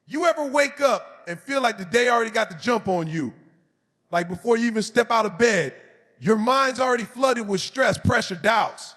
You ever wake up and feel like the day already got the jump on you? Like before you even step out of bed, your mind's already flooded with stress, pressure, doubts.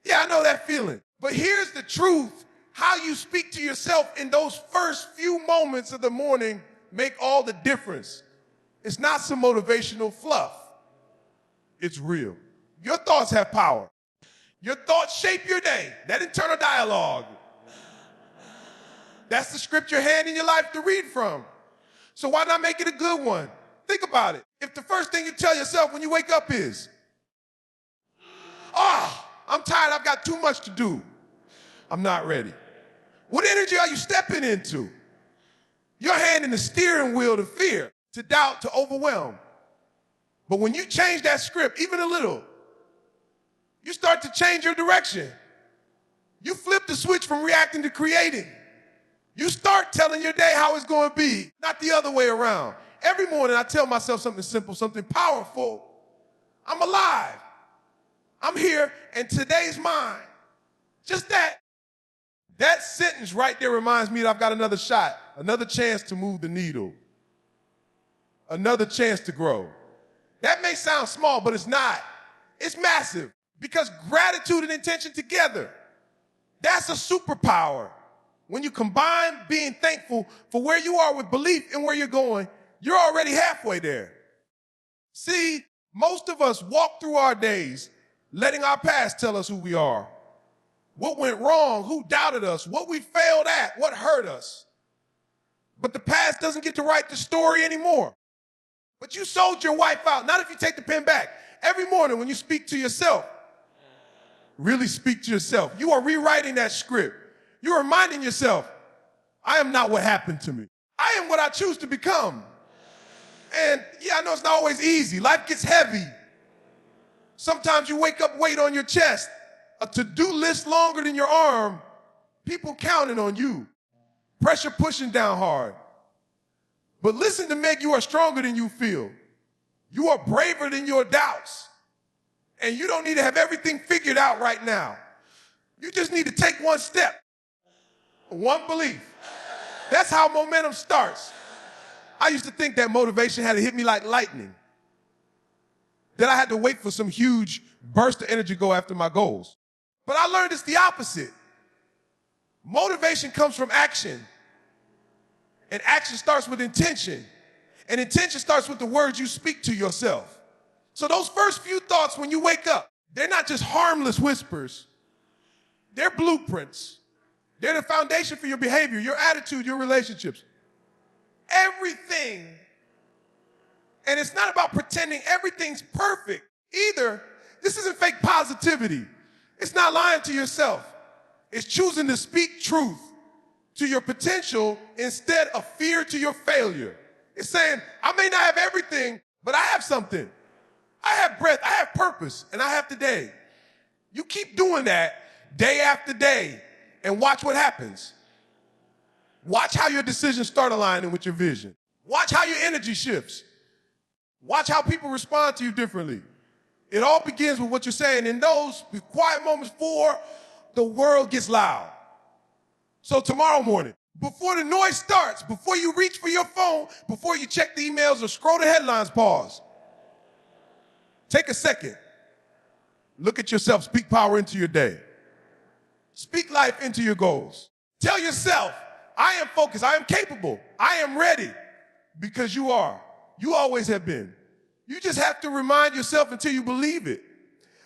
Yeah, I know that feeling. But here's the truth. How you speak to yourself in those first few moments of the morning make all the difference. It's not some motivational fluff. It's real. Your thoughts have power. Your thoughts shape your day. That internal dialogue. That's the script you're handing your life to read from. So why not make it a good one? Think about it. If the first thing you tell yourself when you wake up is, I'm tired, I've got too much to do. I'm not ready. What energy are you stepping into? You're handing the steering wheel to fear, to doubt, to overwhelm. But when you change that script, even a little, you start to change your direction. You flip the switch from reacting to creating. You start telling your day how it's going to be, not the other way around. Every morning I tell myself something simple, something powerful. I'm alive. I'm here, and today's mine. Just that. That sentence right there reminds me that I've got another shot, another chance to move the needle, another chance to grow. That may sound small, but it's not. It's massive, because gratitude and intention together, that's a superpower. When you combine being thankful for where you are with belief in where you're going, you're already halfway there. See, most of us walk through our days letting our past tell us who we are. What went wrong, who doubted us, what we failed at, what hurt us. But the past doesn't get to write the story anymore. But you sold your wife out. Not if you take the pen back. Every morning when you speak to yourself, really speak to yourself. You are rewriting that script. You're reminding yourself, I am not what happened to me. I am what I choose to become. And yeah, I know it's not always easy. Life gets heavy. Sometimes you wake up, weight on your chest, a to-do list longer than your arm, people counting on you, pressure pushing down hard. But listen to Meg, you are stronger than you feel. You are braver than your doubts. And you don't need to have everything figured out right now. You just need to take one step, one belief. That's how momentum starts. I used to think that motivation had to hit me like lightning, that I had to wait for some huge burst of energy to go after my goals. But I learned it's the opposite. Motivation comes from action. And action starts with intention. And intention starts with the words you speak to yourself. So those first few thoughts when you wake up, they're not just harmless whispers. They're blueprints. They're the foundation for your behavior, your attitude, your relationships. Everything. And it's not about pretending everything's perfect either. This isn't fake positivity. It's not lying to yourself. It's choosing to speak truth to your potential instead of fear to your failure. It's saying, I may not have everything, but I have something. I have breath, I have purpose, and I have today. You keep doing that day after day and watch what happens. Watch how your decisions start aligning with your vision. Watch how your energy shifts. Watch how people respond to you differently. It all begins with what you're saying in those quiet moments before the world gets loud. So tomorrow morning, before the noise starts, before you reach for your phone, before you check the emails or scroll the headlines, pause. Take a second. Look at yourself. Speak power into your day. Speak life into your goals. Tell yourself, I am focused. I am capable. I am ready. Because you are. You always have been. You just have to remind yourself until you believe it.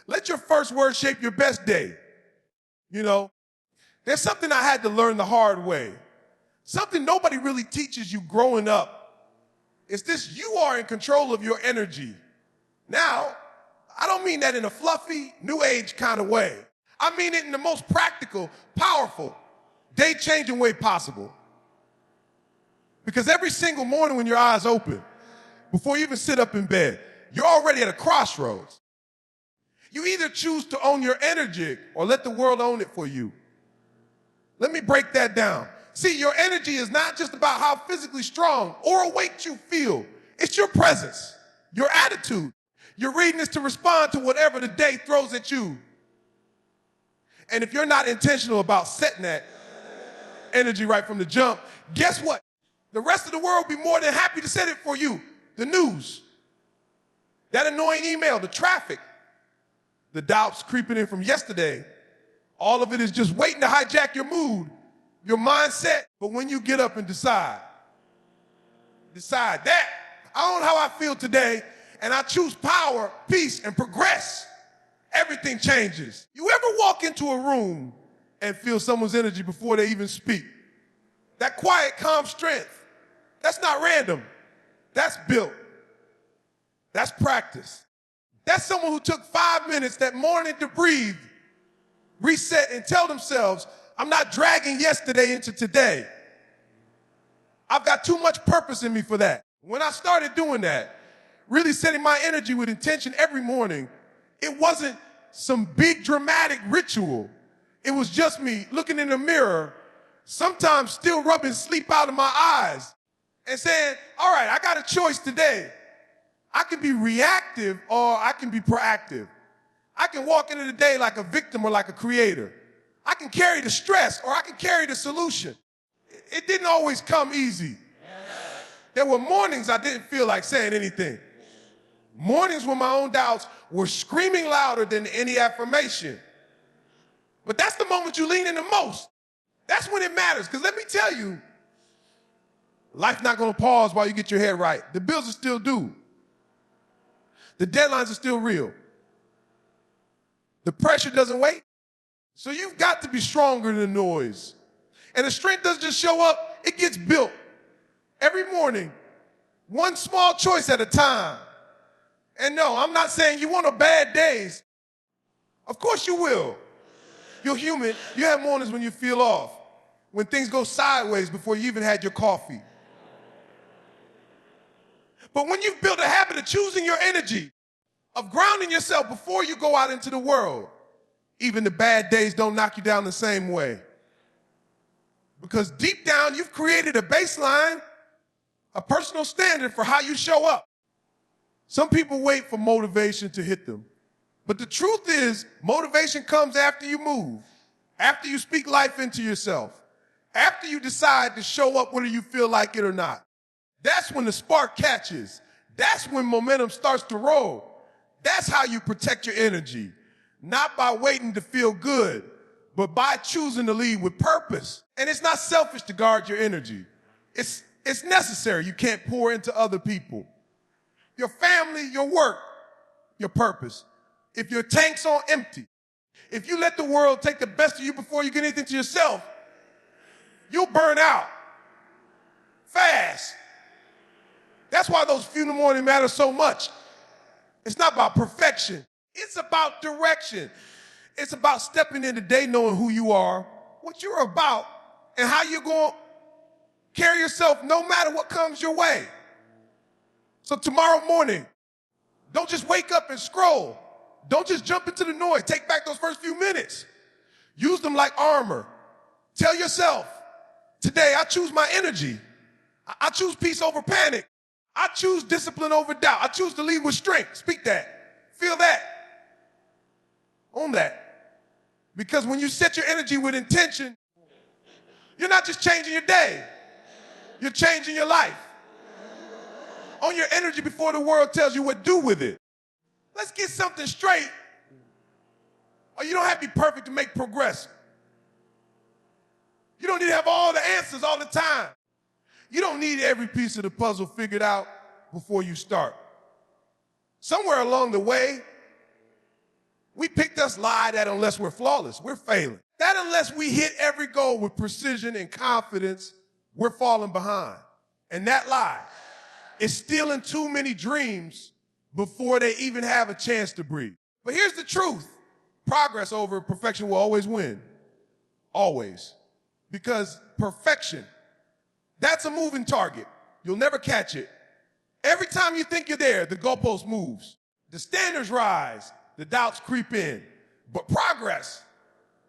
Let your first word shape your best day. You know, there's something I had to learn the hard way. Something nobody really teaches you growing up. It's this: you are in control of your energy. Now, I don't mean that in a fluffy, new age kind of way. I mean it in the most practical, powerful, day-changing way possible. Because every single morning when your eyes open, before you even sit up in bed, you're already at a crossroads. You either choose to own your energy or let the world own it for you. Let me break that down. See, your energy is not just about how physically strong or awake you feel. It's your presence, your attitude, your readiness to respond to whatever the day throws at you. And if you're not intentional about setting that energy right from the jump, guess what? The rest of the world will be more than happy to set it for you. The news, that annoying email, the traffic, the doubts creeping in from yesterday, all of it is just waiting to hijack your mood, your mindset. But when you get up and decide that, I don't know how I feel today, and I choose power, peace, and progress, everything changes. You ever walk into a room and feel someone's energy before they even speak? That quiet, calm strength, that's not random. That's built. That's practice. That's someone who took 5 minutes that morning to breathe, reset, and tell themselves, I'm not dragging yesterday into today. I've got too much purpose in me for that. When I started doing that, really setting my energy with intention every morning, it wasn't some big dramatic ritual. It was just me looking in the mirror, sometimes still rubbing sleep out of my eyes and saying, all right, I got a choice today. I can be reactive or I can be proactive. I can walk into the day like a victim or like a creator. I can carry the stress or I can carry the solution. It didn't always come easy. There were mornings I didn't feel like saying anything. Mornings when my own doubts were screaming louder than any affirmation. But that's the moment you lean in the most. That's when it matters, because let me tell you, life's not going to pause while you get your head right. The bills are still due. The deadlines are still real. The pressure doesn't wait. So you've got to be stronger than the noise. And the strength doesn't just show up, it gets built. Every morning, one small choice at a time. And no, I'm not saying you want no bad days. Of course you will. You're human. You have mornings when you feel off, when things go sideways before you even had your coffee. But when you've built a habit of choosing your energy, of grounding yourself before you go out into the world, even the bad days don't knock you down the same way. Because deep down, you've created a baseline, a personal standard for how you show up. Some people wait for motivation to hit them. But the truth is, motivation comes after you move, after you speak life into yourself, after you decide to show up whether you feel like it or not. That's when the spark catches. That's when momentum starts to roll. That's how you protect your energy, not by waiting to feel good, but by choosing to lead with purpose. And it's not selfish to guard your energy. It's necessary. You can't pour into other people. Your family, your work, your purpose. If your tank's on empty, if you let the world take the best of you before you get anything to yourself, you'll burn out fast. That's why those few in the morning matter so much. It's not about perfection. It's about direction. It's about stepping in the day knowing who you are, what you're about, and how you're going to carry yourself no matter what comes your way. So tomorrow morning, don't just wake up and scroll. Don't just jump into the noise. Take back those first few minutes. Use them like armor. Tell yourself, today I choose my energy. I choose peace over panic. I choose discipline over doubt. I choose to lead with strength. Speak that. Feel that. Own that. Because when you set your energy with intention, you're not just changing your day. You're changing your life. Own your energy before the world tells you what to do with it. Let's get something straight. Or you don't have to be perfect to make progress. You don't need to have all the answers all the time. You don't need every piece of the puzzle figured out before you start. Somewhere along the way, we picked us lie that unless we're flawless, we're failing. That unless we hit every goal with precision and confidence, we're falling behind. And that lie is stealing too many dreams before they even have a chance to breathe. But here's the truth. Progress over perfection will always win. Always. Because perfection, that's a moving target. You'll never catch it. Every time you think you're there, the goalpost moves. The standards rise. The doubts creep in. But progress,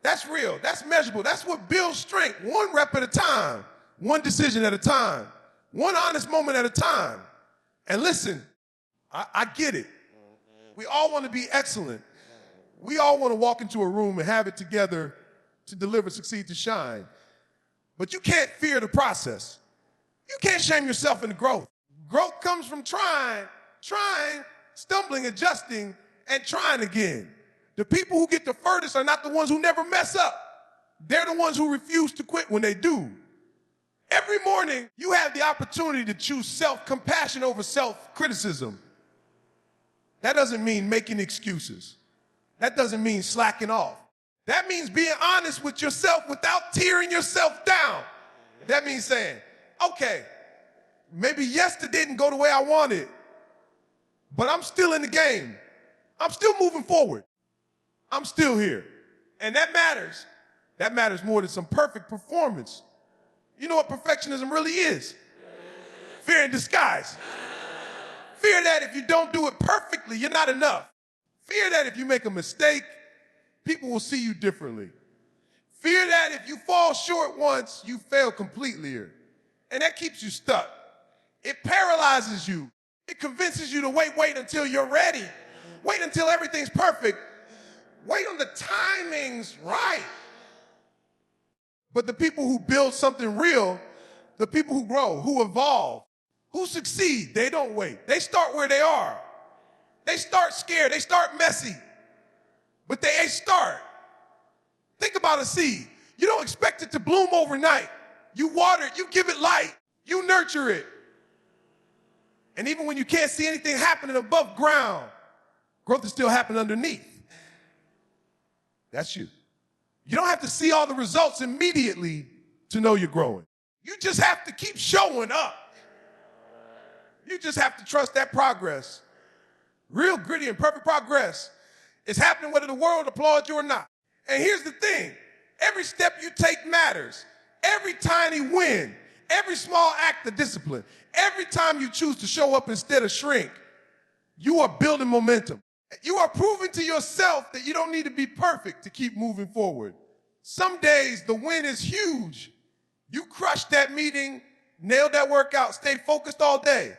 that's real. That's measurable. That's what builds strength. One rep at a time. One decision at a time. One honest moment at a time. And listen, I get it. We all want to be excellent. We all want to walk into a room and have it together to deliver, succeed, to shine. but you can't fear the process. You can't shame yourself into growth. Growth comes from trying, stumbling, adjusting, and trying again. The people who get the furthest are not the ones who never mess up. They're the ones who refuse to quit when they do. Every morning, you have the opportunity to choose self-compassion over self-criticism. That doesn't mean making excuses. That doesn't mean slacking off. That means being honest with yourself without tearing yourself down. That means saying, okay, maybe yesterday didn't go the way I wanted, but I'm still in the game. I'm still moving forward. I'm still here. And that matters. That matters more than some perfect performance. You know what perfectionism really is? Fear in disguise. Fear that if you don't do it perfectly, you're not enough. Fear that if you make a mistake, people will see you differently. Fear that if you fall short once, you fail completely. And that keeps you stuck. It paralyzes you. It convinces you to wait until you're ready. Wait until everything's perfect. Wait on the timing's right. But the people who build something real, the people who grow, who evolve, who succeed, they don't wait. They start where they are. They start scared. They start messy. But they start. Think about a seed. You don't expect it to bloom overnight. You water it. You give it light. You nurture it. And even when you can't see anything happening above ground, growth is still happening underneath. That's you. You don't have to see all the results immediately to know you're growing. You just have to keep showing up. You just have to trust that progress. Real gritty and perfect progress is happening whether the world applauds you or not. And here's the thing. Every step you take matters. Every tiny win, every small act of discipline, every time you choose to show up instead of shrink, you are building momentum. You are proving to yourself that you don't need to be perfect to keep moving forward. Some days the win is huge. You crushed that meeting, nailed that workout, stayed focused all day.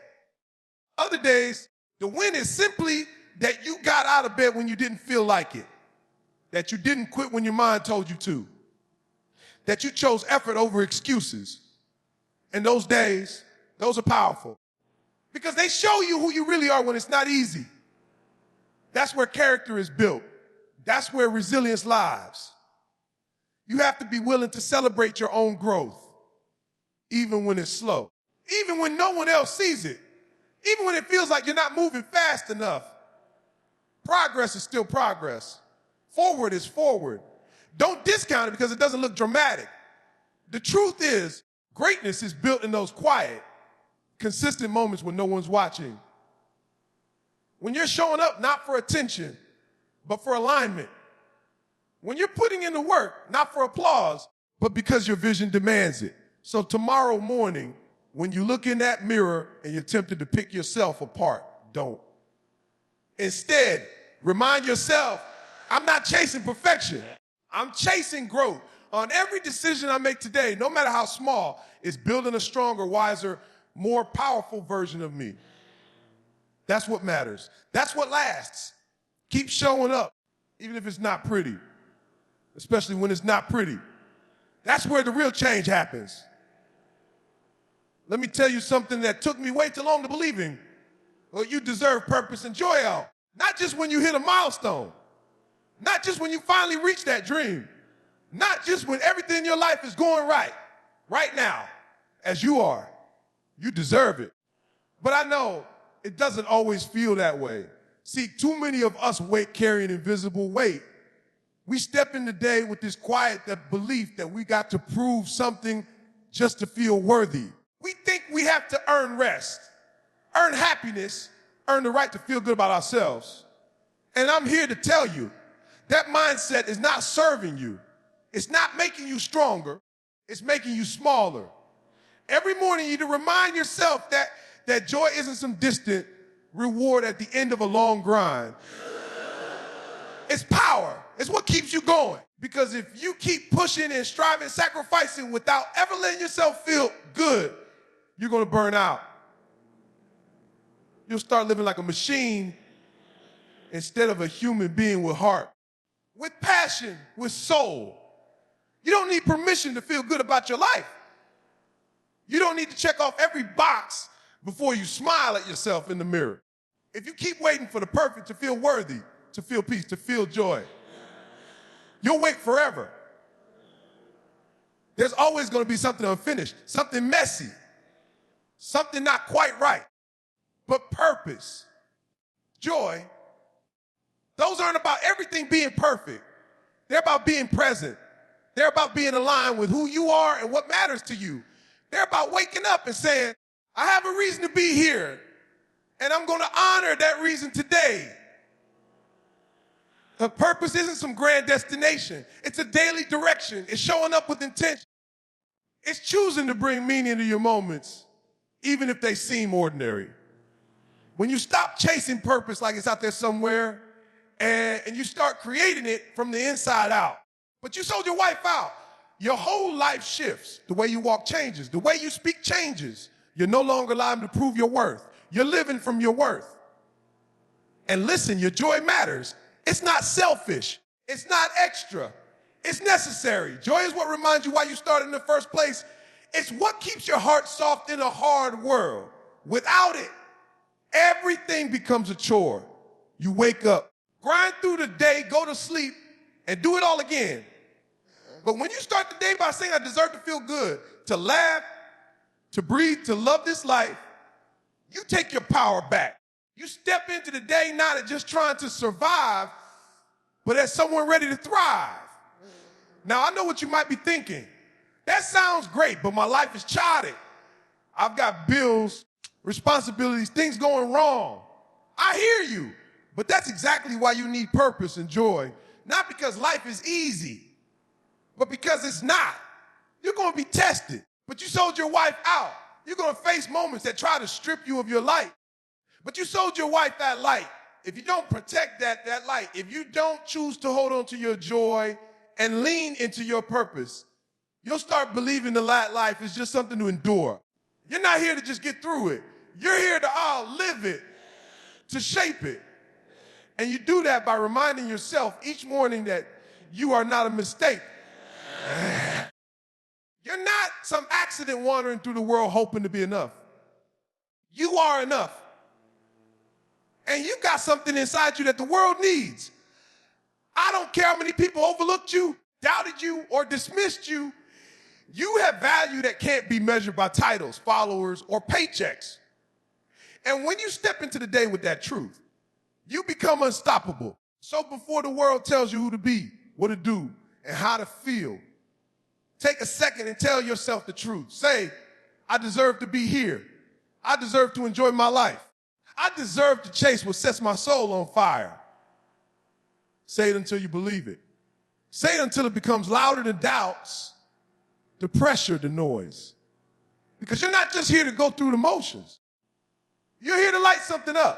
Other days, the win is simply that you got out of bed when you didn't feel like it, that you didn't quit when your mind told you to, that you chose effort over excuses. And those days, those are powerful because they show you who you really are when it's not easy. That's where character is built. That's where resilience lies. You have to be willing to celebrate your own growth, even when it's slow, even when no one else sees it, even when it feels like you're not moving fast enough. Progress is still progress. Forward is forward. Don't discount it because it doesn't look dramatic. The truth is, greatness is built in those quiet, consistent moments when no one's watching. When you're showing up not for attention, but for alignment. When you're putting in the work, not for applause, but because your vision demands it. So tomorrow morning, when you look in that mirror and you're tempted to pick yourself apart, don't. Instead, remind yourself, I'm not chasing perfection. I'm chasing growth. On every decision I make today, no matter how small, is building a stronger, wiser, more powerful version of me. That's what matters. That's what lasts. Keep showing up, even if it's not pretty, especially when it's not pretty. That's where the real change happens. Let me tell you something that took me way too long to believe in. Well, you deserve purpose and joy out. Not just when you hit a milestone. Not just when you finally reach that dream. Not just when everything in your life is going right now, as you are. You deserve it. But I know it doesn't always feel that way. See, too many of us carry an invisible weight. We step in the day with this quiet belief that we got to prove something just to feel worthy. We think we have to earn rest, earn happiness, earn the right to feel good about ourselves. And I'm here to tell you, that mindset is not serving you. It's not making you stronger. It's making you smaller. Every morning you need to remind yourself that joy isn't some distant reward at the end of a long grind. It's power. It's what keeps you going. Because if you keep pushing and striving, sacrificing without ever letting yourself feel good, you're going to burn out. You'll start living like a machine instead of a human being with heart, with passion, with soul. You don't need permission to feel good about your life. You don't need to check off every box before you smile at yourself in the mirror. If you keep waiting for the perfect to feel worthy, to feel peace, to feel joy, you'll wait forever. There's always going to be something unfinished, something messy, something not quite right. But purpose, joy, those aren't about everything being perfect. They're about being present. They're about being aligned with who you are and what matters to you. They're about waking up and saying, I have a reason to be here, and I'm going to honor that reason today. A purpose isn't some grand destination. It's a daily direction. It's showing up with intention. It's choosing to bring meaning to your moments, even if they seem ordinary. When you stop chasing purpose like it's out there somewhere, and you start creating it from the inside out. But you sold your wife out. Your whole life shifts. The way you walk changes. The way you speak changes. You're no longer allowed to prove your worth. You're living from your worth. And listen, your joy matters. It's not selfish. It's not extra. It's necessary. Joy is what reminds you why you started in the first place. It's what keeps your heart soft in a hard world. Without it, everything becomes a chore. You wake up, grind through the day, go to sleep, and do it all again. But when you start the day by saying, I deserve to feel good, to laugh, to breathe, to love this life, you take your power back. You step into the day not as just trying to survive, but as someone ready to thrive. Now, I know what you might be thinking. That sounds great, but my life is chaotic. I've got bills, responsibilities, things going wrong. I hear you, but that's exactly why you need purpose and joy. Not because life is easy, but because it's not. You're going to be tested, but you sold your wife out. You're going to face moments that try to strip you of your light, but you sold your wife that light. If you don't protect that light, if you don't choose to hold on to your joy and lean into your purpose, you'll start believing the life is just something to endure. You're not here to just get through it. You're here to live it, to shape it. And you do that by reminding yourself each morning that you are not a mistake. You're not some accident wandering through the world hoping to be enough. You are enough. And you got something inside you that the world needs. I don't care how many people overlooked you, doubted you, or dismissed you. You have value that can't be measured by titles, followers, or paychecks. And when you step into the day with that truth, you become unstoppable. So before the world tells you who to be, what to do, and how to feel, take a second and tell yourself the truth. Say, I deserve to be here. I deserve to enjoy my life. I deserve to chase what sets my soul on fire. Say it until you believe it. Say it until it becomes louder than doubts, the pressure, the noise. Because you're not just here to go through the motions. You're here to light something up.